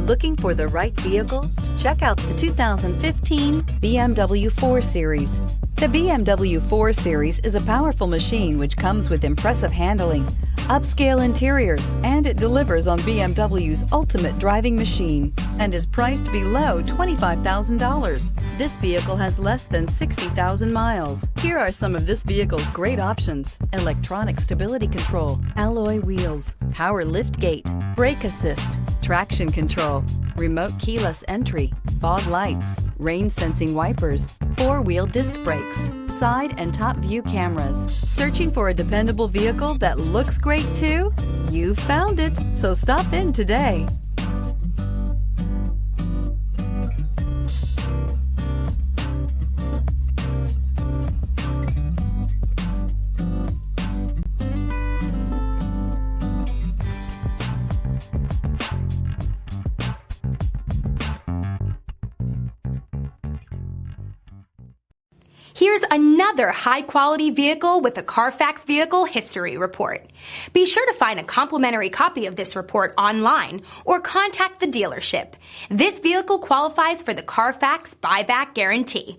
Looking for the right vehicle? Check out the 2015 BMW 4 Series. The BMW 4 Series is a powerful machine which comes with impressive handling, upscale interiors, and it delivers on BMW's ultimate driving machine and is priced below $25,000. This vehicle has less than 60,000 miles. Here are some of this vehicle's great options: electronic stability control, alloy wheels, power liftgate, brake assist, traction control, remote keyless entry, fog lights, rain sensing wipers, four-wheel disc brakes, side and top view cameras. Searching for a dependable vehicle that looks great too? You found it, so stop in today. Here's another high-quality vehicle with a Carfax Vehicle History Report. Be sure to find a complimentary copy of this report online or contact the dealership. This vehicle qualifies for the Carfax Buyback Guarantee.